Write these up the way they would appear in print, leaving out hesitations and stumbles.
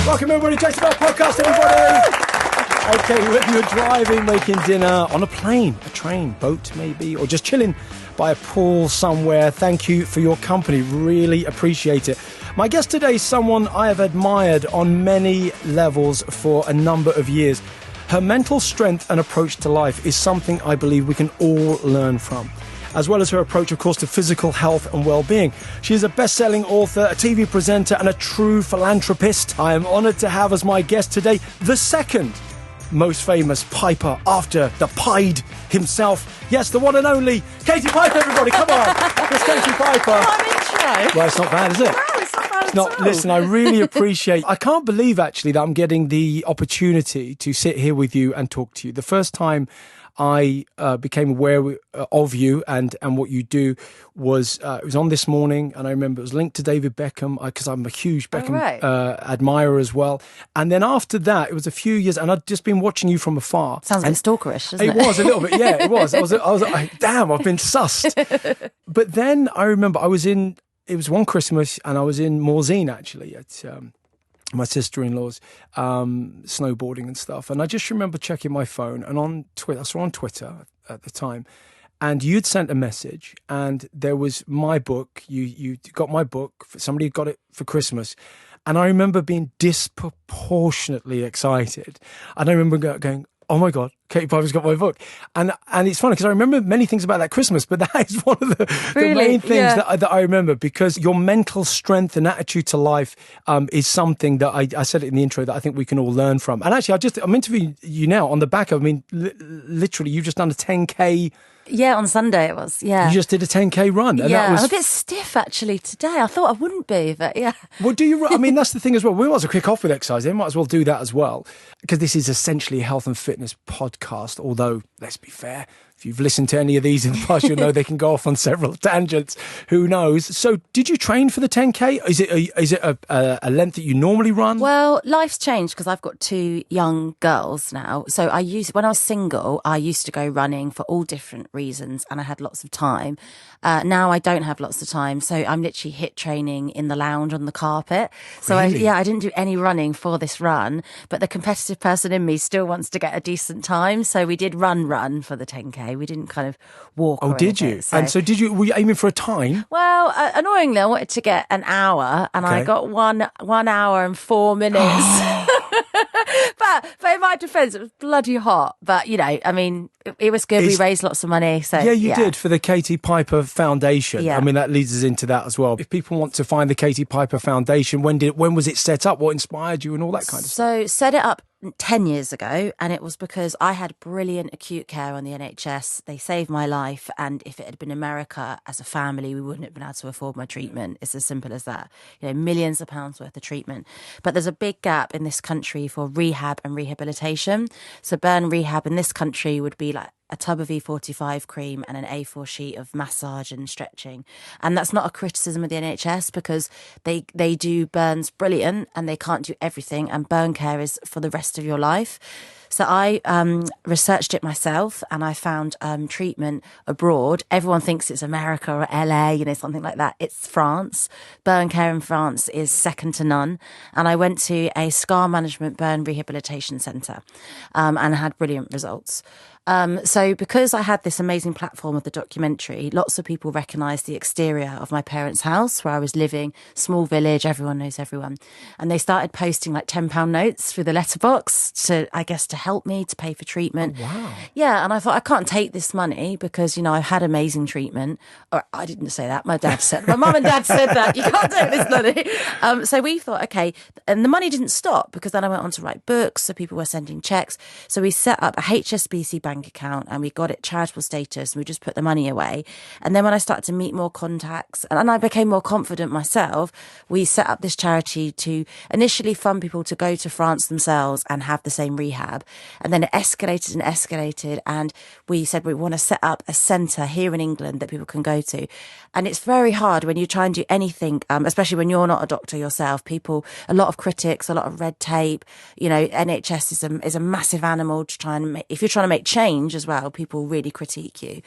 Welcome everybody to Jackson Podcast, everybody. Okay, whether you're driving, making dinner, on a plane, a train, boat maybe, or just chilling by a pool somewhere, thank you for your company. Really appreciate it. My guest today is someone I have admired on many levels for a number of years. Her mental strength and approach to life is something I believe we can all learn from, as well as her approach, of course, to physical health and well-being. She is a best-selling author, a TV presenter, and a true philanthropist. I am honoured to have as my guest today the second most famous piper after the Pied himself. Yes, the one and only Katie Piper, everybody. Come on. It's Katie Piper. What intro. Well, it's not bad, is it? No, it's not bad at all. Listen, I really appreciate... I can't believe, actually, that I'm getting the opportunity to sit here with you and talk to you. The first time I became aware of you and what you do was it was on This Morning, and I remember it was linked to David Beckham because I'm a huge Beckham admirer as well. And then after that, it was a few years, and I'd just been watching you from afar. Sounds like stalkerish, doesn't it? It was a little bit, yeah, it was. I was like, damn, I've been sussed. But then I remember it was one Christmas, and I was in Morzine actually at my sister-in-law's snowboarding and stuff, and I just remember checking my phone, and on Twitter, I saw on Twitter at the time, and you'd sent a message, and there was my book. You got my book. Somebody got it for Christmas, and I remember being disproportionately excited, and I remember going, oh my God, Katie Piper's got my book. And it's funny because I remember many things about that Christmas, but that is one of the main things that I remember, because your mental strength and attitude to life is something that I said it in the intro that I think we can all learn from. And actually, I'm interviewing you now on the back of, literally, you've just done a 10K. Yeah, on Sunday it was, yeah. You just did a 10K run. And that was... I'm a bit stiff actually today. I thought I wouldn't be, but yeah. Well, that's the thing as well. We might as well kick off with exercise. They might as well do that as well, because this is essentially a health and fitness podcast, although, let's be fair, if you've listened to any of these in the past, you'll know they can go off on several tangents. Who knows? So did you train for the 10K? Is it a length that you normally run? Well, life's changed because I've got two young girls now. So when I was single, I used to go running for all different reasons, and I had lots of time. Now I don't have lots of time. So I'm literally HIIT training in the lounge on the carpet. So really? I didn't do any running for this run, but the competitive person in me still wants to get a decent time. So we did run for the 10K. We didn't kind of walk. Oh, did you? And so were you aiming for a time? Well, annoyingly, I wanted to get an hour, and I got 1 hour and 4 minutes. But in my defence, it was bloody hot. But, it was good. We raised lots of money. So yeah, you did, for the Katie Piper Foundation. Yeah. That leads us into that as well. If people want to find the Katie Piper Foundation, when was it set up? What inspired you and all that kind of stuff? So set it up 10 years ago, and it was because I had brilliant acute care on the NHS. They saved my life, and if it had been America, as a family, we wouldn't have been able to afford my treatment. It's as simple as that. Millions of pounds worth of treatment. But there's a big gap in this country for rehab and rehabilitation. So burn rehab in this country would be like a tub of E45 cream and an A4 sheet of massage and stretching. And that's not a criticism of the NHS, because they do burns brilliant, and they can't do everything, and burn care is for the rest of your life. So I researched it myself, and I found treatment abroad. Everyone thinks it's America or LA, something like that. It's France. Burn care in France is second to none. And I went to a scar management burn rehabilitation centre and had brilliant results. So because I had this amazing platform of the documentary, lots of people recognised the exterior of my parents' house where I was living, small village, everyone knows everyone. And they started posting like £10 notes through the letterbox to help me to pay for treatment. Oh, wow. Yeah, and I thought, I can't take this money because, I've had amazing treatment. Or I didn't say that, my mum and dad said that, you can't take this money. So we thought, okay, and the money didn't stop, because then I went on to write books, so people were sending checks. So we set up a HSBC bank account, and we got it charitable status, and we just put the money away. And then when I started to meet more contacts and I became more confident myself, we set up this charity to initially fund people to go to France themselves and have the same rehab. And then it escalated, and we said we want to set up a centre here in England that people can go to. And it's very hard when you try and do anything, especially when you're not a doctor yourself. A lot of critics, a lot of red tape. NHS is a massive animal to try and if you're trying to make change as well, people really critique you.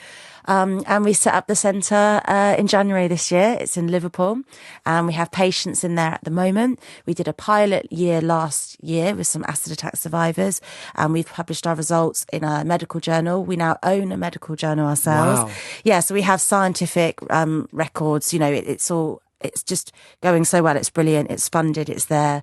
And we set up the centre in January this year. It's in Liverpool, and we have patients in there at the moment. We did a pilot year last year with some acid attack survivors, and we've published our results in a medical journal. We now own a medical journal ourselves. Wow. Yeah, so we have scientific records. It's just going so well. It's brilliant. It's funded. It's there.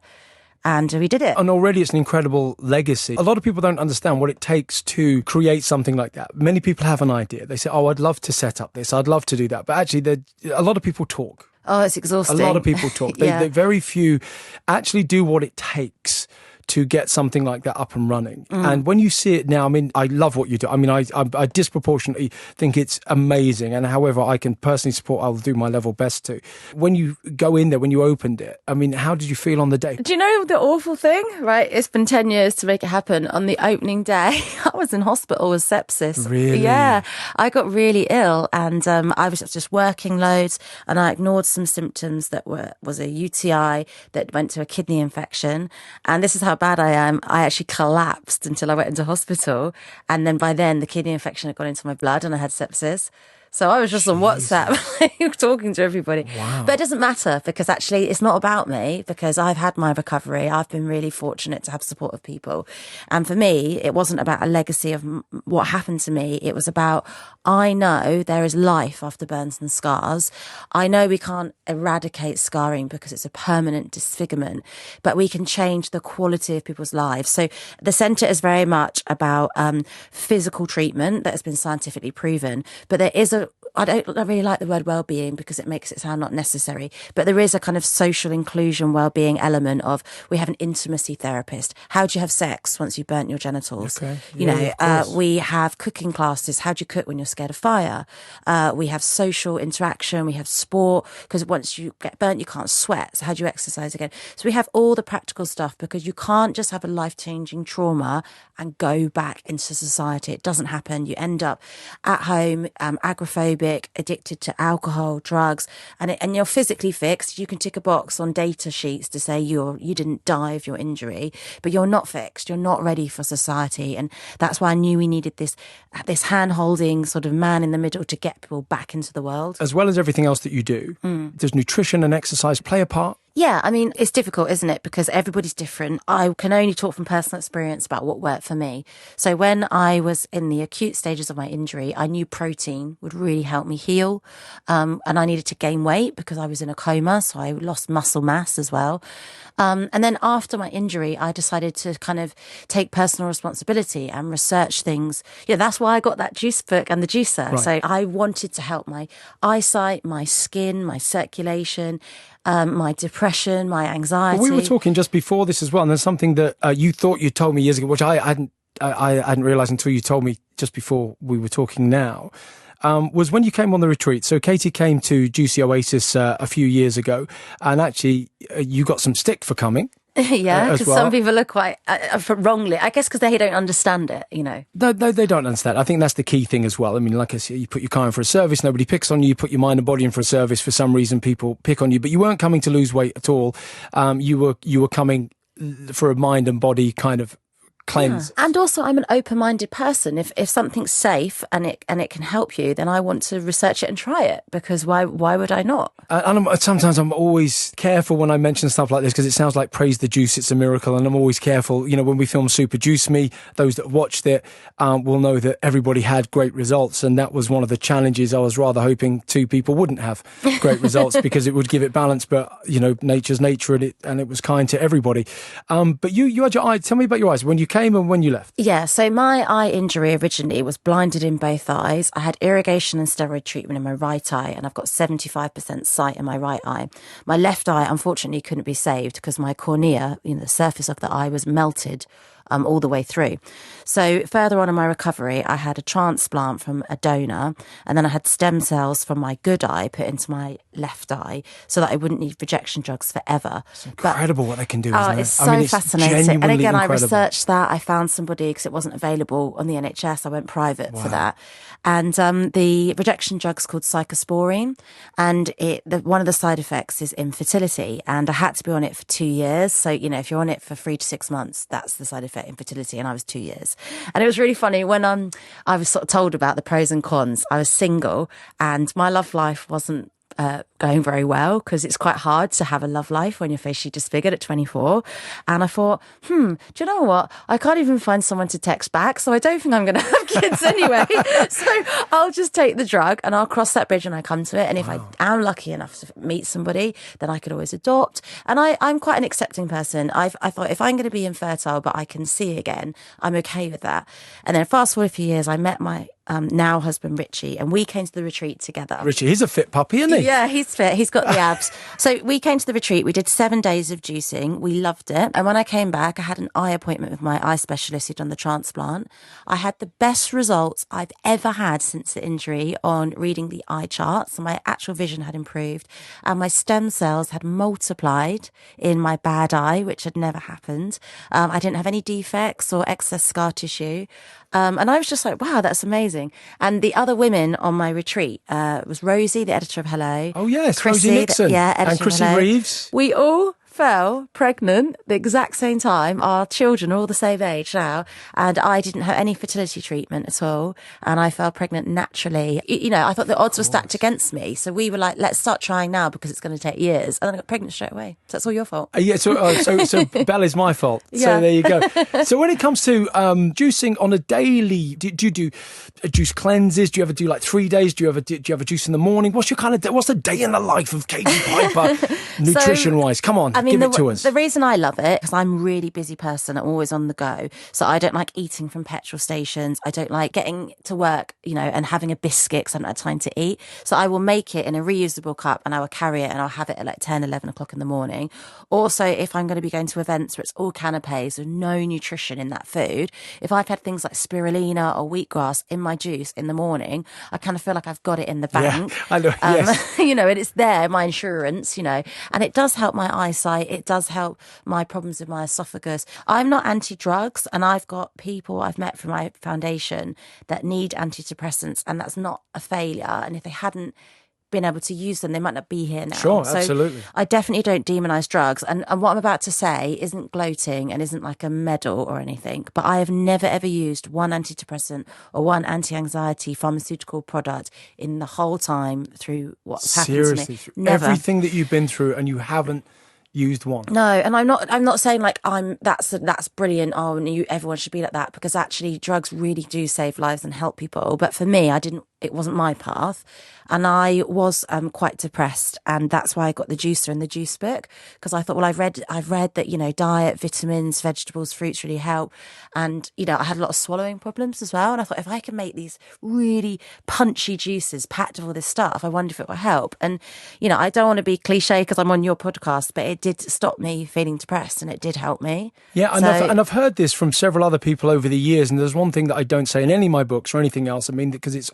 And we did it. And already it's an incredible legacy. A lot of people don't understand what it takes to create something like that. Many people have an idea. They say, oh, I'd love to set up this. I'd love to do that. But actually, a lot of people talk. Oh, it's exhausting. A lot of people talk. Yeah. They very few actually do what it takes to get something like that up and running. And when you see it now, I mean, I love what you do. I mean, I disproportionately think it's amazing. And however I can personally support, I'll do my level best to. When you go in there, when you opened it, I mean, how did you feel on the day? Do you know the awful thing, right? It's been 10 years to make it happen. On the opening day, I was in hospital with sepsis. Really? Yeah. I got really ill, and I was just working loads, and I ignored some symptoms that was a UTI that went to a kidney infection. And this is how bad I am. I actually collapsed until I went into hospital. And then by then, the kidney infection had gone into my blood and I had sepsis. So I was just on WhatsApp talking to everybody. Wow. But it doesn't matter, because actually it's not about me, because I've had my recovery. I've been really fortunate to have support of people. And for me, it wasn't about a legacy of what happened to me. It was about, I know there is life after burns and scars. I know we can't eradicate scarring because it's a permanent disfigurement, but we can change the quality of people's lives. So the centre is very much about physical treatment that has been scientifically proven, but there is I really like the word well-being because it makes it sound not necessary, but there is a kind of social inclusion well-being element of, we have an intimacy therapist. How do you have sex once you've burnt your genitals? Okay. We have cooking classes. How do you cook when you're scared of fire? We have social interaction. We have sport, because once you get burnt, you can't sweat. So how do you exercise again? So we have all the practical stuff, because you can't just have a life-changing trauma and go back into society. It doesn't happen. You end up at home, agoraphobic, addicted to alcohol, drugs, and you're physically fixed. You can tick a box on data sheets to say you didn't die of your injury, but you're not fixed. You're not ready for society. And that's why I knew we needed this hand-holding sort of man in the middle to get people back into the world. As well as everything else that you do, does nutrition and exercise play a part? Yeah, I mean, it's difficult, isn't it? Because everybody's different. I can only talk from personal experience about what worked for me. So when I was in the acute stages of my injury, I knew protein would really help me heal. And I needed to gain weight because I was in a coma, so I lost muscle mass as well. And then after my injury, I decided to kind of take personal responsibility and research things. Yeah, that's why I got that juice book and the juicer. Right. So I wanted to help my eyesight, my skin, my circulation, my depression, my anxiety. Well, we were talking just before this as well, and there's something that you thought you told me years ago, which I hadn't realised until you told me just before we were talking now. Was when you came on the retreat. So Katie came to Juicy Oasis a few years ago, and actually you got some stick for coming. Yeah, because well. some people are quite wrongly, I guess, because they don't understand it, No, they don't understand. I think that's the key thing as well. I mean, like I said, you put your car in for a service, nobody picks on you. You put your mind and body in for a service. For some reason, people pick on you. But you weren't coming to lose weight at all. You were coming for a mind and body kind of cleanse. Yeah. And also, I'm an open-minded person. If something's safe and it can help you, then I want to research it and try it, because why would I not? And sometimes I'm always careful when I mention stuff like this, because it sounds like praise the juice, it's a miracle, and I'm always careful. When we film Super Juice Me, those that watched it will know that everybody had great results, and that was one of the challenges. I was rather hoping two people wouldn't have great results because it would give it balance, but nature's nature, and it was kind to everybody. But you had your eye. Tell me about your eyes when you came and when you left. Yeah, so my eye injury originally was blinded in both eyes. I had irrigation and steroid treatment in my right eye, and I've got 75% sight in my right eye. My left eye, unfortunately, couldn't be saved because my cornea, the surface of the eye, was melted all the way through. So further on in my recovery, I had a transplant from a donor, and then I had stem cells from my good eye put into my left eye so that I wouldn't need rejection drugs forever. It's incredible what they can do, isn't it? It's so fascinating. And again, incredible. I researched that. I found somebody, because it wasn't available on the NHS. I went private for that. And the rejection drug's called cyclosporine, and one of the side effects is infertility. And I had to be on it for 2 years. So, if you're on it for 3 to 6 months, that's the side effect for infertility, and I was 2 years. And it was really funny when I was sort of told about the pros and cons. I was single, and my love life wasn't going very well, because it's quite hard to have a love life when you're facially disfigured at 24. And I thought, do you know what? I can't even find someone to text back, so I don't think I'm going to have kids anyway. So I'll just take the drug and I'll cross that bridge when I come to it. And if I am lucky enough to meet somebody, then I could always adopt. And I'm quite an accepting person. I thought, if I'm going to be infertile but I can see again, I'm okay with that. And then fast forward a few years, I met my now husband Richie, and we came to the retreat together. Richie, he's a fit puppy, isn't he? Yeah, he's fit. He's got the abs. So we came to the retreat. We did 7 days of juicing. We loved it. And when I came back, I had an eye appointment with my eye specialist who'd done the transplant. I had the best results I've ever had since the injury on reading the eye charts. So my actual vision had improved, and my stem cells had multiplied in my bad eye, which had never happened. I didn't have any defects or excess scar tissue. And I was just like, wow, that's amazing. And the other women on my retreat was Rosie, the editor of Hello. Oh, yes, Chrissy, Rosie Nixon. editor and Chrissy of Hello. Reeves. We all fell pregnant the exact same time. Our children are all the same age now, and I didn't have any fertility treatment at all, and I fell pregnant naturally. You know, I thought the odds were stacked against me, so we were like, let's start trying now because it's going to take years, and then I got pregnant straight away. So that's all your fault. Yeah, so Bella's my fault. Yeah. So there you go. So when it comes to juicing on a daily, do you do juice cleanses? Do you ever do like 3 days? Do you ever juice in the morning? What's the day in the life of Katie Piper, nutrition wise? Come on. Give it to us. The reason I love it, because I'm a really busy person, I'm always on the go. So I don't like eating from petrol stations. I don't like getting to work, and having a biscuit because I don't have time to eat. So I will make it in a reusable cup, and I will carry it, and I'll have it at like 10, 11 o'clock in the morning. Also, if I'm going to be going to events where it's all canapes with no nutrition in that food, if I've had things like spirulina or wheatgrass in my juice in the morning, I kind of feel like I've got it in the bank. Yeah, I know, yes. And it's there, my insurance, and it does help my eyesight. It does help my problems with my esophagus. I'm not anti-drugs, and I've got people I've met from my foundation that need antidepressants, and that's not a failure. And if they hadn't been able to use them, they might not be here now. Sure, so absolutely. I definitely don't demonize drugs. And what I'm about to say isn't gloating and isn't like a medal or anything, but I have never ever used one antidepressant or one anti-anxiety pharmaceutical product in the whole time through what's happened to me. Seriously, Never. everything that you've been through, and you haven't used one. No, and I'm not saying like that's brilliant. Oh, and everyone should be like that, because actually drugs really do save lives and help people. But for me, it wasn't my path, and I was quite depressed, and that's why I got the juicer and the juice book, because I thought, well, I've read that diet, vitamins, vegetables, fruits really help, and I had a lot of swallowing problems as well, and I thought, if I can make these really punchy juices packed with all this stuff, I wonder if it will help. And I don't want to be cliche because I'm on your podcast, but it did stop me feeling depressed, and it did help me. Yeah, and I've heard this from several other people over the years, and there's one thing that I don't say in any of my books or anything else. I mean, because it's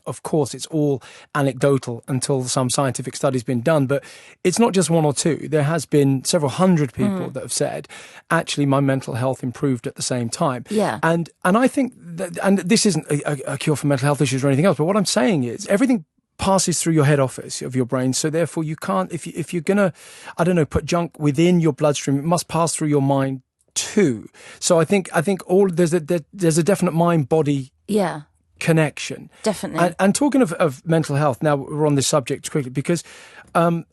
all anecdotal until some scientific study's been done, but it's not just one or two. There has been several hundred people that have said, actually, my mental health improved at the same time. Yeah. And I think that, and this isn't a cure for mental health issues or anything else, but what I'm saying is everything passes through your head office of your brain. So therefore you can't, if you're going to, put junk within your bloodstream, it must pass through your mind too. So I think there's a definite mind-body connection. Definitely. And talking of mental health, now we're on this subject quickly, because I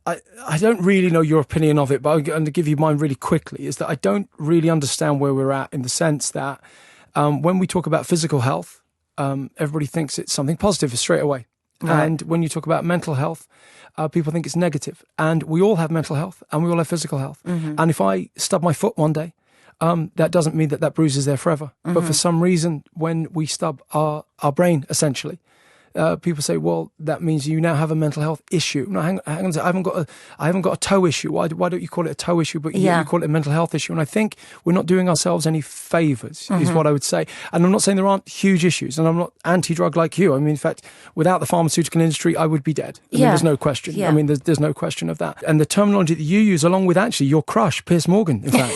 don't really know your opinion of it, but I'm going to give you mine really quickly, is that I don't really understand where we're at, in the sense that when we talk about physical health, everybody thinks it's something positive straight away. Right. And when you talk about mental health, people think it's negative. And we all have mental health, and we all have physical health. Mm-hmm. And if I stub my foot one day, that doesn't mean that bruise is there forever. Mm-hmm. But for some reason, when we stub our brain, essentially, people say, well, that means you now have a mental health issue. No, hang on a second, I haven't got a toe issue. Why don't you call it a toe issue, but you call it a mental health issue? And I think we're not doing ourselves any favours, is what I would say. And I'm not saying there aren't huge issues, and I'm not anti-drug like you. I mean, in fact, without the pharmaceutical industry, I would be dead. I mean, there's no question. Yeah. I mean, there's no question of that. And the terminology that you use, along with actually your crush, Piers Morgan, in fact.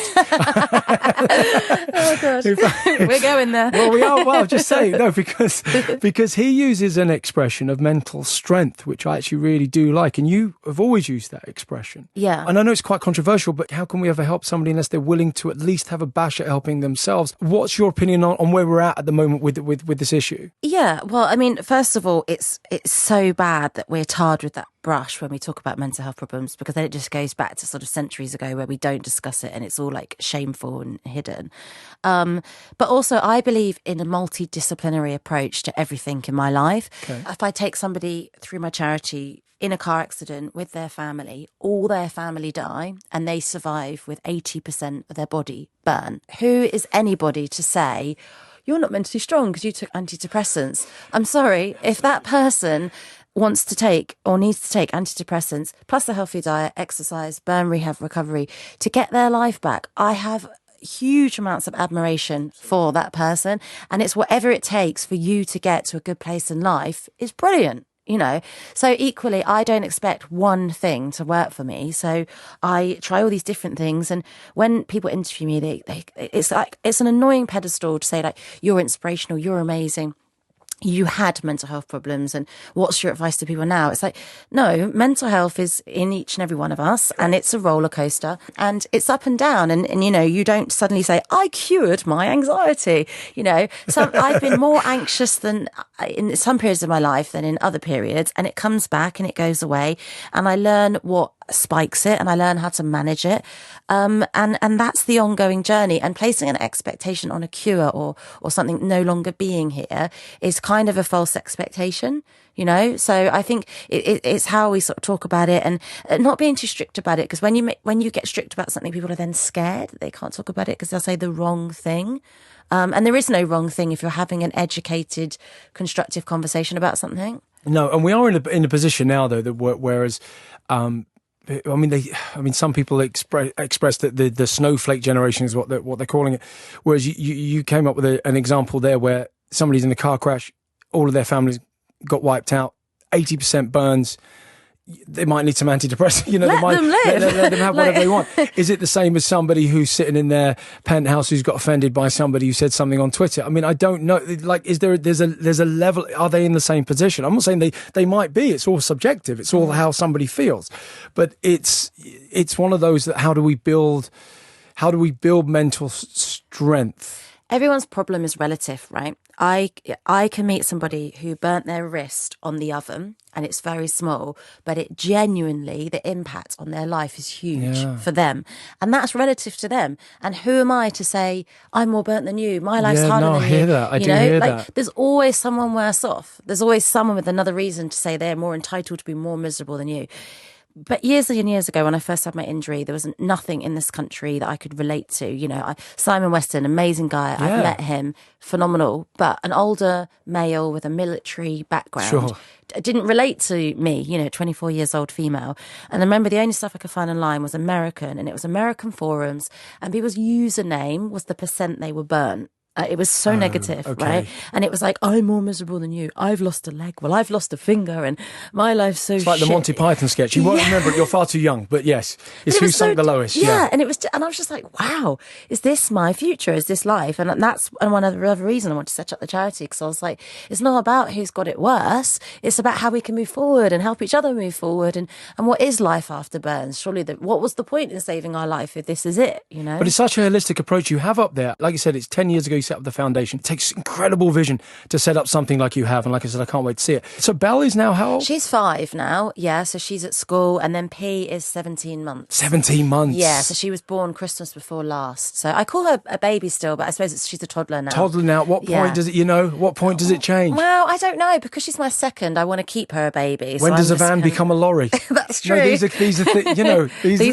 Oh, God. We're going there. Well, we are. Well, just saying, no, because he uses an expression of mental strength, which I actually really do like. And you have always used that expression. Yeah. And I know it's quite controversial, but how can we ever help somebody unless they're willing to at least have a bash at helping themselves? What's your opinion on where we're at the moment with this issue? Yeah, well, I mean, first of all, it's so bad that we're tarred with that brush when we talk about mental health problems, because then it just goes back to sort of centuries ago where we don't discuss it and it's all like shameful and hidden. But also, I believe in a multidisciplinary approach to everything in my life. Okay. If I take somebody through my charity in a car accident with their family, all their family die and they survive with 80% of their body burnt, who is anybody to say, you're not mentally strong because you took antidepressants? I'm sorry, if that person wants to take or needs to take antidepressants, plus a healthy diet, exercise, burn, rehab, recovery, to get their life back, I have huge amounts of admiration for that person. And it's whatever it takes for you to get to a good place in life is brilliant. You know, so equally, I don't expect one thing to work for me. So I try all these different things. And when people interview me, it's like, it's an annoying pedestal to say like, you're inspirational, you're amazing, you had mental health problems, and what's your advice to people now? It's like, no, mental health is in each and every one of us, and it's a roller coaster, and it's up and down. And you know, you don't suddenly say, I cured my anxiety. You know, I've been more anxious than in some periods of my life than in other periods, and it comes back and it goes away, and I learn what spikes it and I learn how to manage it. And that's the ongoing journey. And placing an expectation on a cure or something no longer being here is kind of a false expectation, you know? So I think it's how we sort of talk about it, and not being too strict about it. Because when you get strict about something, people are then scared that they can't talk about it because they'll say the wrong thing. And there is no wrong thing if you're having an educated, constructive conversation about something. No, and we are in a position now, though, that whereas, I mean, some people express that the snowflake generation is what they're calling it. Whereas you came up with an example there where somebody's in a car crash, all of their families got wiped out, 80% burns. They might need some antidepressants. You know, let them live. Let them have whatever they want. Is it the same as somebody who's sitting in their penthouse who's got offended by somebody who said something on Twitter? I mean, I don't know. Like, there's a level? Are they in the same position? I'm not saying they might be. It's all subjective. It's all how somebody feels. But it's one of those that how do we build mental strength? Everyone's problem is relative, right? I can meet somebody who burnt their wrist on the oven and it's very small, but it genuinely, the impact on their life is huge for them. And that's relative to them. And who am I to say, I'm more burnt than you, my life's harder than you? I hear that. I do hear that. There's always someone worse off. There's always someone with another reason to say they're more entitled to be more miserable than you. But years and years ago, when I first had my injury, there was nothing in this country that I could relate to. You know, Simon Weston, amazing guy. Yeah. I've met him, phenomenal. But an older male with a military background didn't relate to me, you know, 24 years old female. And I remember the only stuff I could find online was American, and it was American forums. And people's username was the % they were burnt. It was so negative, right? And it was like, I'm more miserable than you. I've lost a leg. Well, I've lost a finger, and my life's so It's like the Monty Python sketch. You won't remember it. You're far too young. But yes, it's who sunk the lowest. Yeah, and I was just like, wow, is this my future? Is this life? And that's one other reason I wanted to set up the charity, because I was like, it's not about who's got it worse. It's about how we can move forward and help each other move forward. And what is life after burns? Surely, what was the point in saving our life if this is it, you know? But it's such a holistic approach you have up there. Like you said, it's 10 years ago you set up the foundation. It takes incredible vision to set up something like you have. And like I said, I can't wait to see it. So Belle is now how old? She's 5 now. Yeah, so she's at school. And then P is 17 months. 17 months? Yeah, so she was born Christmas before last. So I call her a baby still, but I suppose she's a toddler now. Toddler now. What point does it, what point does it change? Well, I don't know. Because she's my second, I want to keep her a baby. When does a van become a lorry? That's true. No, these are these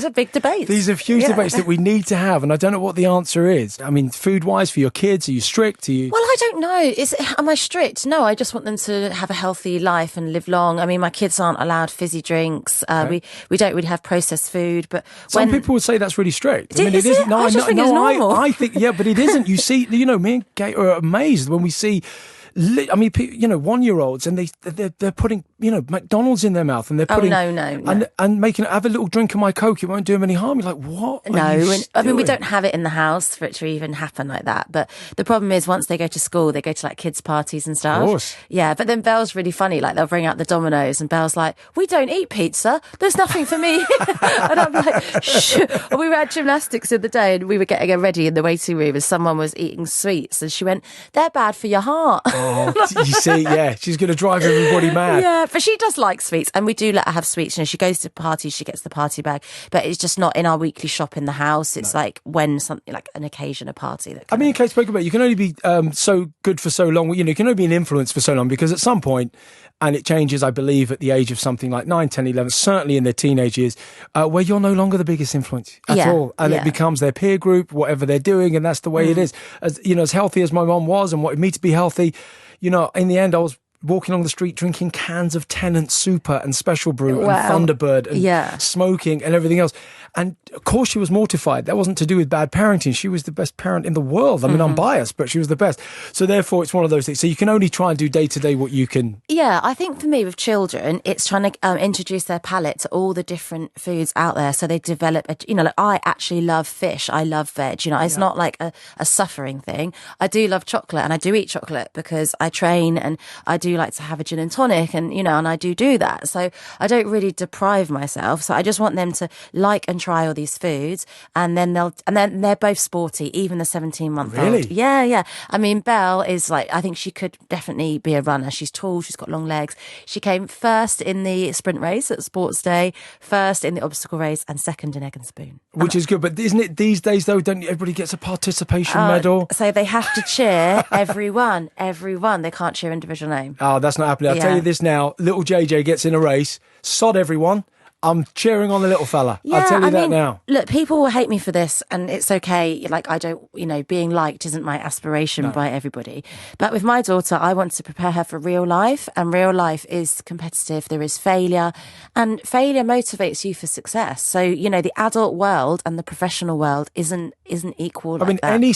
are big debates. These are huge debates that we need to have. And I don't know what the answer is. I mean, food-wise for your kids, are you strict? Well, I don't know. Am I strict? No, I just want them to have a healthy life and live long. I mean, my kids aren't allowed fizzy drinks. We don't really have processed food. But some people would say that's really strict. I mean, it isn't. No, I just think it's normal. I think, but it isn't. You see, me and Kate are amazed when we see I mean, 1-year-olds, and they're putting, McDonald's in their mouth, and they're putting no. and making it, have a little drink of my Coke. It won't do them any harm. You're like, what? I mean, we don't have it in the house for it to even happen like that. But the problem is, once they go to school, they go to like kids' parties and stuff. Of course. Yeah, but then Belle's really funny. Like, they'll bring out the Domino's, and Belle's like, "We don't eat pizza. There's nothing for me." And I'm like, "Shh." We were at gymnastics the other day, and we were getting her ready in the waiting room, and someone was eating sweets, and she went, "They're bad for your heart." Oh, you see, yeah, she's going to drive everybody mad. Yeah, but she does like sweets, and we do let her have sweets. She goes to parties, she gets the party bag, but it's just not in our weekly shop in the house. It's like when something like an occasion, a party. I mean, Kate spoke about, you can only be so good for so long. You can only be an influence for so long, because at some point, and it changes, I believe, at the age of something like 9, 10, 11, certainly in their teenage years, where you're no longer the biggest influence at all. And it becomes their peer group, whatever they're doing, and that's the way it is. As healthy as my mom was and wanted me to be healthy, in the end, I was walking along the street drinking cans of Tennant Super and Special Brew and Thunderbird and smoking and everything else. And of course she was mortified. That wasn't to do with bad parenting. She was the best parent in the world. I mean, I'm biased, but she was the best. So therefore it's one of those things. So you can only try and do day to day what you can. Yeah, I think for me with children, it's trying to introduce their palate to all the different foods out there. So they develop, like I actually love fish. I love veg. It's not like a suffering thing. I do love chocolate, and I do eat chocolate because I train, and I do like to have a gin and tonic, and and I do that. So I don't really deprive myself. So I just want them to like and try all these foods, and then they're both sporty, even the 17-month-old. Really? Yeah. I mean, Belle is like, I think she could definitely be a runner. She's tall, she's got long legs. She came first in the sprint race at Sports Day, first in the obstacle race, and second in Egg and Spoon. Which is good, but isn't it these days though, don't everybody gets a participation medal? So they have to cheer everyone. They can't cheer individual name. Oh, that's not happening. I'll tell you this now, little JJ gets in a race, sod everyone. I'm cheering on the little fella. I'll tell you that now. Look, people will hate me for this, and it's okay. Like, I don't, being liked isn't my aspiration by everybody. But with my daughter, I want to prepare her for real life, and real life is competitive. There is failure, and failure motivates you for success. So, the adult world and the professional world isn't equal. I mean, any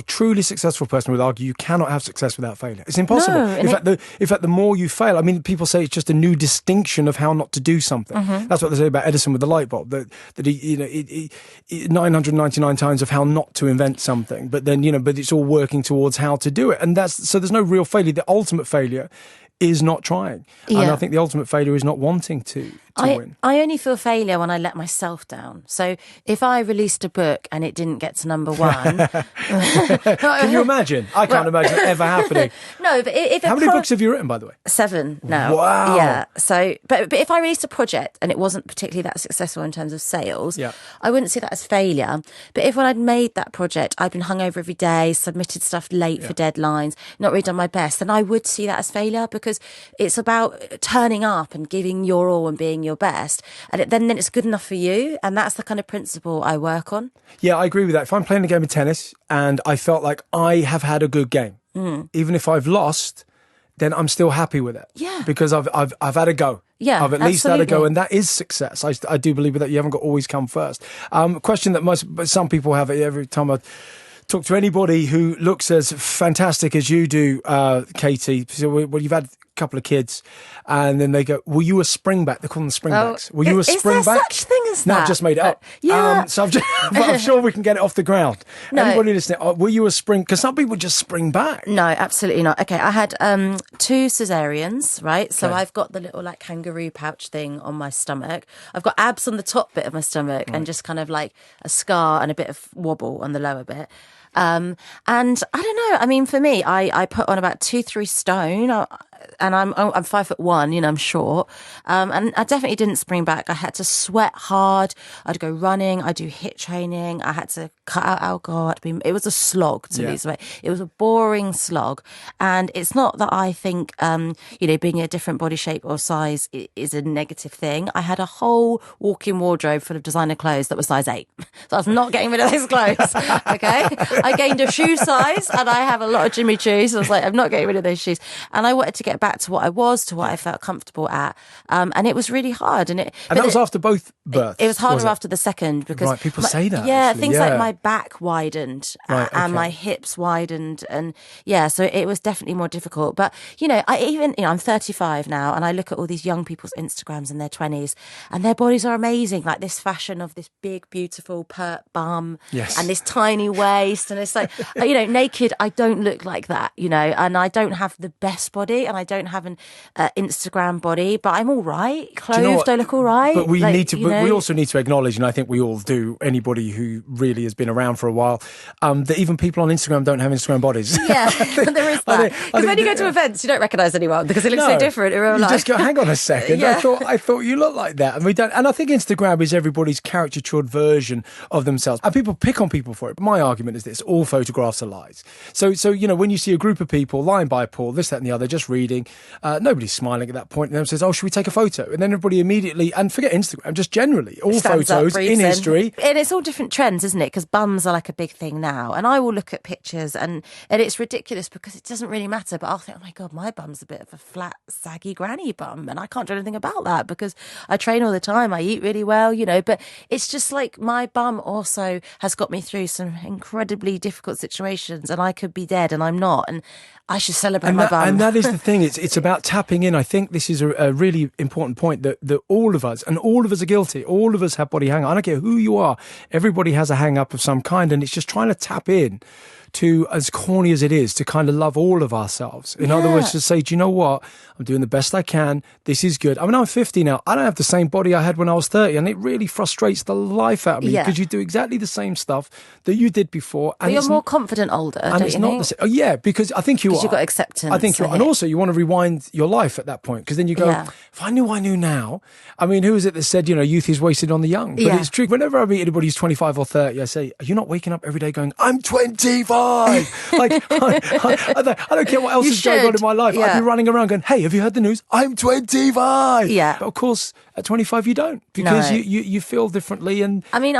truly successful person would argue you cannot have success without failure. It's impossible. No, in fact, the more you fail, I mean, people say it's just a new distinction of how not to do something. That's what they say about Edison with the light bulb, that he 999 times of how not to invent something, but then but it's all working towards how to do it, and so there's no real failure. The ultimate failure is not trying, and I think the ultimate failure is not wanting to win. I only feel failure when I let myself down. So if I released a book and it didn't get to number one, can you imagine? I can't imagine it ever happening. No, but if how many books have you written, by the way? 7 now. Wow. Yeah. So, but if I released a project and it wasn't particularly that successful in terms of sales, I wouldn't see that as failure. But if when I'd made that project, I'd been hungover every day, submitted stuff late for deadlines, not really done my best, then I would see that as failure, because it's about turning up and giving your all and being your best, and then it's good enough for you, and that's the kind of principle I work on. Yeah, I agree with that. If I'm playing a game of tennis and I felt like I have had a good game, even if I've lost, then I'm still happy with it. Yeah, because I've had a go. Yeah, I've at least had a go, and that is success. I do believe that you haven't got always come first. Question that some people have every time I talk to anybody who looks as fantastic as you do, Katie. So, well, you've had a couple of kids, and then they go, "Were you a springback?" They call them springbacks. Were you a springback? Is there such thing as that? No, I've just made it up. Yeah. So but I'm sure we can get it off the ground. No. Anybody listening, were you a spring? Because some people just spring back. No, absolutely not. Okay, I had 2 cesareans, right? So I've got the little like kangaroo pouch thing on my stomach. I've got abs on the top bit of my stomach, and just kind of like a scar and a bit of wobble on the lower bit. And I don't know. I mean, for me, I put on about 2-3 stone, and I'm 5'1", I'm short. And I definitely didn't spring back. I had to sweat hard. I'd go running. I do HIIT training. I had to cut out alcohol. It was a slog to lose weight. It was a boring slog. And it's not that I think, being a different body shape or size is a negative thing. I had a whole walk-in wardrobe full of designer clothes that was size 8. So I was not getting rid of those clothes. Okay. I gained a shoe size, and I have a lot of Jimmy Choos. So I was like, I'm not getting rid of those shoes. And I wanted to get back to what I was, to what I felt comfortable at. And it was really hard. And that was after both births? It was harder after the second because... Right, people say that. Yeah, actually. things like my back widened and my hips widened. And so it was definitely more difficult. But, I'm 35 now, and I look at all these young people's Instagrams in their 20s, and their bodies are amazing. Like this fashion of this big, beautiful pert bum and this tiny waist. And it's like, naked, I don't look like that, and I don't have the best body, and I don't have an Instagram body, but I'm all right. Clothed, I look all right. But we we also need to acknowledge, and I think we all do, anybody who really has been around for a while, that even people on Instagram don't have Instagram bodies. Yeah, there is that. Because when you go to events, you don't recognise anyone because it looks so different in real life. You just go, hang on a second. Yeah. I thought you looked like that. And we don't. And I think Instagram is everybody's caricatured version of themselves. And people pick on people for it. But my argument is this: all photographs are lies. So when you see a group of people lying by a pool, this, that, and the other, just reading, nobody's smiling at that point, and then says, "Oh, should we take a photo?" And then everybody immediately, and forget Instagram, just generally, all photos in history. And it's all different trends, isn't it? Because bums are like a big thing now. And I will look at pictures, and it's ridiculous because it doesn't really matter. But I'll think, oh my God, my bum's a bit of a flat, saggy granny bum, and I can't do anything about that because I train all the time. I eat really well, But it's just like my bum also has got me through some incredibly difficult situations, and I could be dead, and I'm not. And I should celebrate my bum. And that is the thing. It's about tapping in. I think this is a really important point that all of us are guilty. All of us have body hang-up. I don't care who you are. Everybody has a hang-up of some kind, and it's just trying to tap in to, as corny as it is, to kind of love all of ourselves. In other words, to say, do you know what? I'm doing the best I can. This is good. I mean, I'm 50 now. I don't have the same body I had when I was 30, and it really frustrates the life out of me because you do exactly the same stuff that you did before. And but you're more confident older, and don't it's you not think? the same. Oh, yeah, because I think you are. Because you've got acceptance. I think and also you want to rewind your life at that point, because then you go, if I knew now. I mean, who is it that said, youth is wasted on the young? But it's true. Whenever I meet anybody who's 25 or 30, I say, are you not waking up every day going, I'm 25? Like, I don't care what else is going on in my life. I'd be running around going, hey, have you heard the news? I'm 25. Yeah. But of course, at 25, you don't, because you feel differently. And I mean,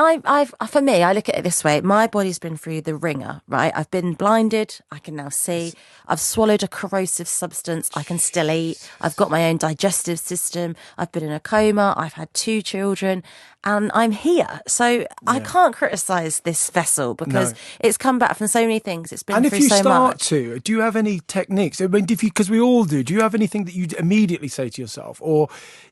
for me, I look at it this way. My body's been through the ringer, right? I've been blinded. I can now see. I've swallowed a corrosive substance. I can still eat. I've got my own digestive system. I've been in a coma. I've had 2 children. And I'm here. So I can't criticise this vessel because it's come back from so many things. It's been through so much. And if you start to, do you have any techniques? I mean, because we all do you have anything that you immediately say to yourself? Or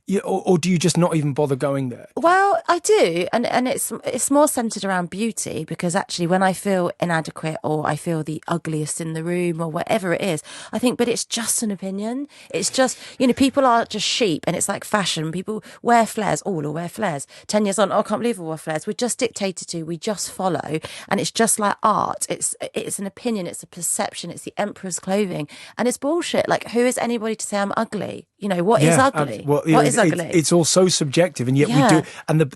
do you just not even bother going there? Well, I do. And it's more centred around beauty, because actually when I feel inadequate or I feel the ugliest in the room or whatever it is, I think, but it's just an opinion. It's just, people are just sheep, and it's like fashion. People wear flares. Oh, we'll all wear flares. 10 years on, I can't believe we wear flares. We're just dictated to. We just follow. And it's just like art. It's an opinion. It's a perception. It's the emperor's clothing. And it's bullshit. Like, who is anybody to say I'm ugly? What is ugly? What is ugly? It's all so subjective, and yet we do. And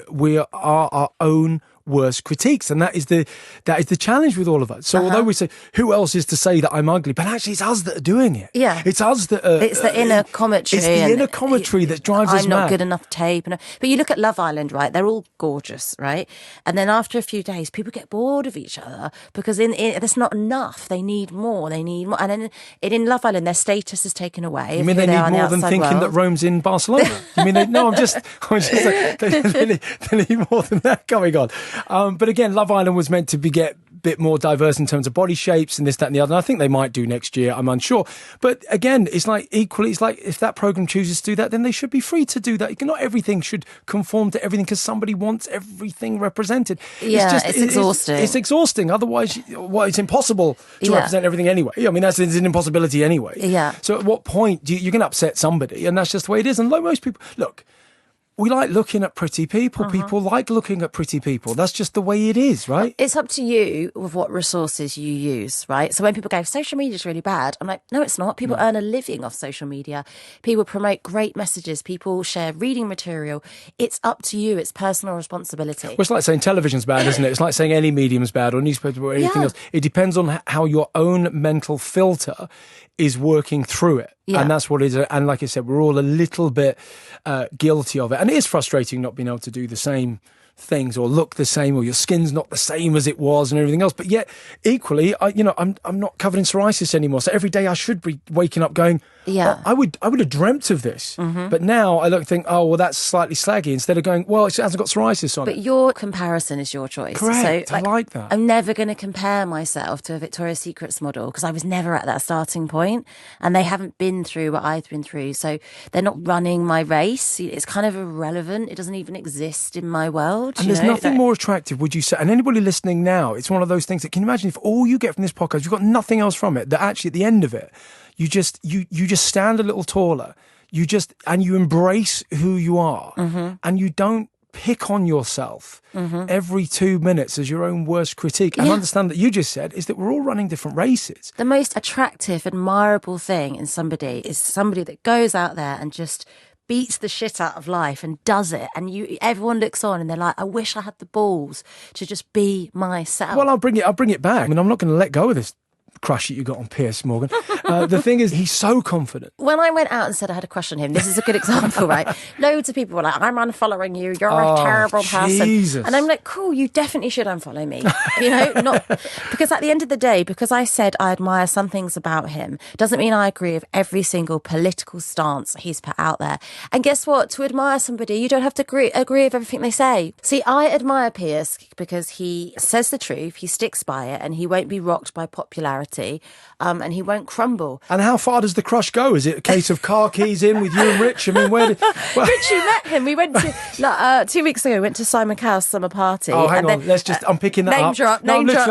we are our own worst critiques, and that is the challenge with all of us. So although we say, who else is to say that I'm ugly, but actually it's us that are doing it. It's us that it's the inner commentary. It's the inner commentary that drives us mad. I'm not good enough tape. But you look at Love Island, right? They're all gorgeous, right? And then after a few days, people get bored of each other because there's not enough. They need more. And then in Love Island, their status is taken away. You mean they need more than thinking that Rome's in Barcelona? You mean I'm just like, they need more than that going on. But again, Love Island was meant to get a bit more diverse in terms of body shapes and this, that, and the other. And I think they might do next year. I'm unsure. But again, it's like if that program chooses to do that, then they should be free to do that. Not everything should conform to everything because somebody wants everything represented. It's exhausting. It's exhausting. Otherwise, it's impossible to represent everything anyway. I mean, that's an impossibility anyway. Yeah. So at what point you're going to upset somebody? And that's just the way it is. And like most people, look, we like looking at pretty people. People like looking at pretty people. That's just the way it is, right? It's up to you with what resources you use, right? So when people go, social media is really bad, I'm like, no, it's not. People earn a living off social media. People promote great messages. People share reading material. It's up to you. It's personal responsibility. Well, it's like saying television's bad, isn't it? It's like saying any medium's bad or newspaper or anything else. It depends on how your own mental filter is working through it. And that's what it is. And like I said, we're all a little bit guilty of it. And it is frustrating not being able to do the same things or look the same, or your skin's not the same as it was and everything else. But yet equally, I'm not covered in psoriasis anymore. So every day I should be waking up going, Yeah. I would have dreamt of this. But now I look and think, oh, well, that's slightly slaggy, instead of going, well, it hasn't got psoriasis on it. But your comparison is your choice. Correct. So, I like that. I'm never going to compare myself to a Victoria's Secrets model because I was never at that starting point, and they haven't been through what I've been through. So they're not running my race. It's kind of irrelevant. It doesn't even exist in my world. And there's nothing more attractive, would you say? And anybody listening now, it's one of those things that, can you imagine if all you get from this podcast, you've got nothing else from it, that actually at the end of it, you just stand a little taller. And you embrace who you are, and you don't pick on yourself every 2 minutes as your own worst critique. And understand that you just said is that we're all running different races. The most attractive, admirable thing in somebody is somebody that goes out there and just beats the shit out of life and does it, and everyone looks on and they're like, I wish I had the balls to just be myself. Well, I'll bring it back. I mean, I'm not going to let go of this crush that you got on Piers Morgan. The thing is, he's so confident. When I went out and said I had a crush on him, this is a good example, right? Loads of people were like, I'm unfollowing you, you're a terrible person. And I'm like, cool, you definitely should unfollow me. Not because at the end of the day, because I said I admire some things about him, doesn't mean I agree with every single political stance he's put out there. And guess what? To admire somebody, you don't have to agree with everything they say. See, I admire Piers because he says the truth, he sticks by it, and he won't be rocked by popularity. And he won't crumble. And how far does the crush go? Is it a case of car keys in with you and Rich? I mean, Richie met him. We went to 2 weeks ago. We went to Simon Cowell's summer party. Oh, hang on. I'm picking that up. Name drop.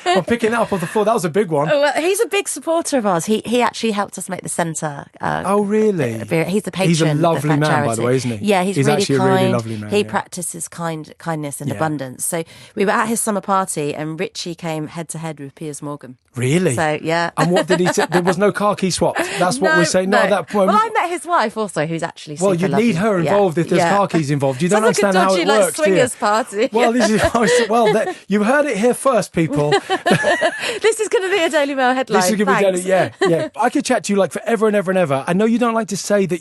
I'm picking that up off the floor. That was a big one. Oh, well, he's a big supporter of ours. He actually helped us make the centre. Oh, really? He's the patron. He's a lovely man, charity. by the way, isn't he? Yeah, he's really actually kind. a really lovely man. He practices kindness and abundance. So we were at his summer party, and Richie came head to head with Piers Morgan. Really? So yeah. And what did he say? There was no car key swap. That's what we're saying. No, at that point. Well, I met his wife also, who's actually super you lovely. need her involved if there's car keys involved. You don't understand how it works, do you? Swingers party. Well, you heard it here first, people. This is going to be a Daily Mail headline. This is going to be yeah. I could chat to you like forever and ever and ever. I know you don't like to say that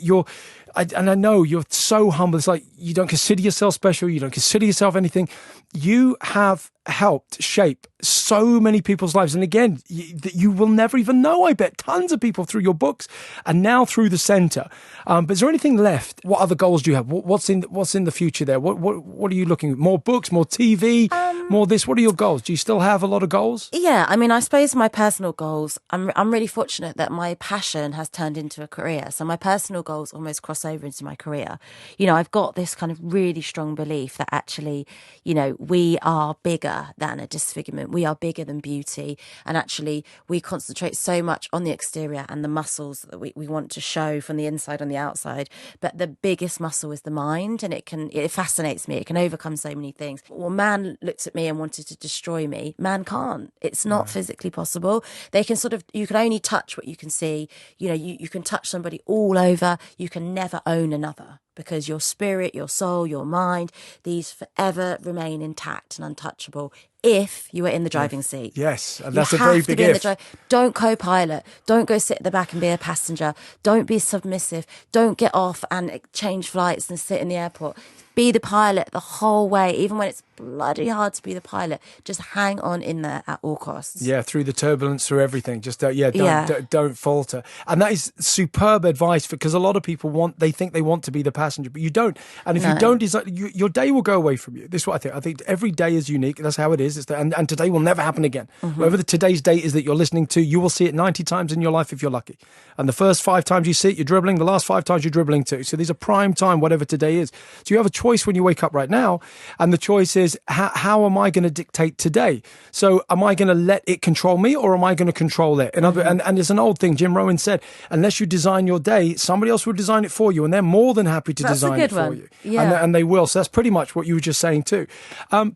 and I know you're so humble. It's like you don't consider yourself special. You don't consider yourself anything. You have helped shape so many people's lives. And again, you will never even know, I bet, tons of people through your books and now through the centre. But is there anything left? What other goals do you have? What's in the future there? What are you looking at? More books, more TV, more this? What are your goals? Do you still have a lot of goals? Yeah, I mean, I suppose my personal goals, I'm really fortunate that my passion has turned into a career. So my personal goals almost cross over into my career. I've got this kind of really strong belief that actually, we are bigger than a disfigurement. We are bigger than beauty. And actually, we concentrate so much on the exterior and the muscles that we want to show from the inside on the outside. But the biggest muscle is the mind, and it fascinates me. It can overcome so many things. Well, man looked at me and wanted to destroy me. Man can't. It's not physically possible. They can you can only touch what you can see. You can touch somebody all over. You can never own another, because your spirit, your soul, your mind, these forever remain intact and untouchable if you are in the driving seat. Yes, and that's a very big if. Don't co-pilot. Don't go sit at the back and be a passenger. Don't be submissive. Don't get off and change flights and sit in the airport. Be the pilot the whole way, even when it's bloody hard to be the pilot. Just hang on in there at all costs. Yeah, through the turbulence, through everything. Just don't falter. And that is superb advice, because a lot of people they think they want to be the passenger, but you don't. And if you don't decide, your day will go away from you. This is what I think. I think every day is unique. That's how it is. And today will never happen again. Whatever today's date is that you're listening to, you will see it 90 times in your life if you're lucky. And the first 5 times you see it, you're dribbling. The last 5 times you're dribbling too. So there's a prime time, whatever today is. So you have a choice when you wake up right now, and the choice is how am I going to dictate today? So am I going to let it control me, or am I going to control it? And it's an old thing. Jim Rohn said, unless you design your day, somebody else will design it for you, and they're more than happy to design it for you. Yeah. And they will. So that's pretty much what you were just saying too.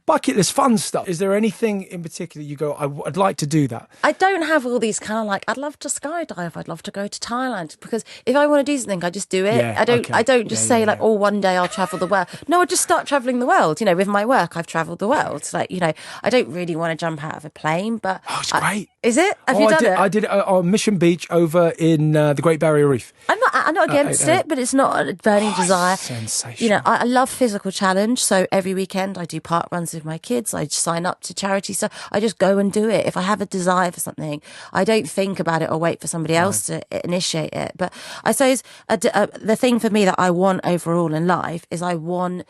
Bucket list fun stuff. Is there anything in particular you go, I'd like to do that? I don't have all these kind of like, I'd love to skydive, I'd love to go to Thailand, because if I want to do something, I just do it. Yeah, I don't just say one day I'll travel the world. No, I just start traveling the world. With my work, I've traveled the world. I don't really want to jump out of a plane, but it's great. Is it? Have you done it? I did it on Mission Beach over in the Great Barrier Reef. I'm not I'm not against it, but it's not a burning desire. Sensational. You know, I love physical challenge. So every weekend I do park runs with my kids. I sign up to charity stuff. I just go and do it. If I have a desire for something, I don't think about it or wait for somebody else to initiate it. But I suppose the thing for me that I want overall in life is I want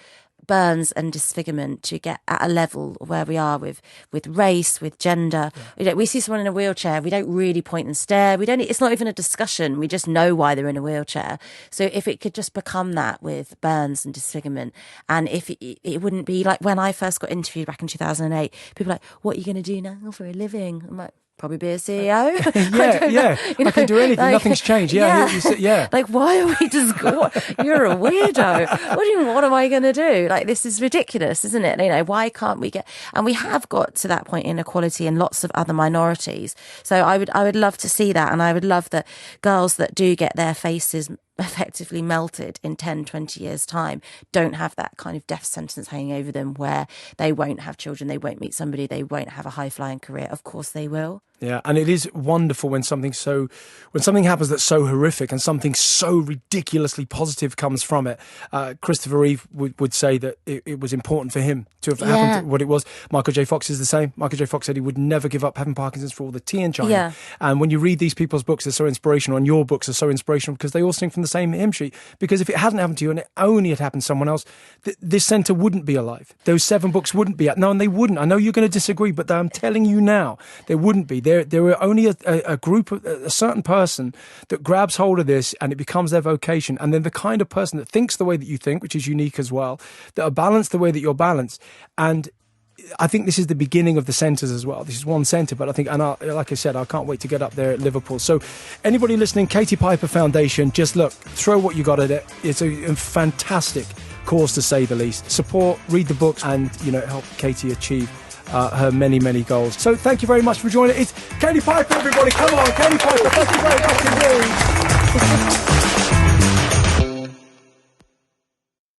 burns and disfigurement to get at a level where we are with race, with gender. We see someone in a wheelchair, we don't really point and stare. It's not even a discussion. We just know why they're in a wheelchair. So if it could just become that with burns and disfigurement, and if it wouldn't be like when I first got interviewed back in 2008, people were like, what are you going to do now for a living? I'm like, probably be a CEO. I can do anything. Nothing's changed. Yeah. Like, why are we just? You're a weirdo. What am I going to do? Like, this is ridiculous, isn't it? You know, why can't we get? And we have got to that point in equality in lots of other minorities. So I would love to see that, and I would love that girls that do get their faces effectively melted in 10, 20 years' time don't have that kind of death sentence hanging over them where they won't have children, they won't meet somebody, they won't have a high-flying career. Of course they will. Yeah, and it is wonderful when something happens that's so horrific and something so ridiculously positive comes from it. Christopher Reeve would say that it was important for him to have happened what it was. Michael J. Fox is the same. Michael J. Fox said he would never give up having Parkinson's for all the tea in China. Yeah. And when you read these people's books, they're so inspirational, and your books are so inspirational because they all sing from the same hymn sheet. Because if it hadn't happened to you and it only had happened to someone else, this centre wouldn't be alive. Those 7 books wouldn't be out. No, and they wouldn't. I know you're going to disagree, but I'm telling you now, there wouldn't be. There are only a group of a certain person that grabs hold of this and it becomes their vocation. And then the kind of person that thinks the way that you think, which is unique as well, that are balanced the way that you're balanced. And I think this is the beginning of the centres as well. This is one centre, but I think, and like I said, I can't wait to get up there at Liverpool. So anybody listening, Katie Piper Foundation, just look, throw what you got at it. It's a fantastic cause, to say the least. Support, read the books, and, help Katie achieve her many, many goals. So thank you very much for joining. It's Katie Piper, everybody. Come on, Katie Piper. Thank you very much indeed.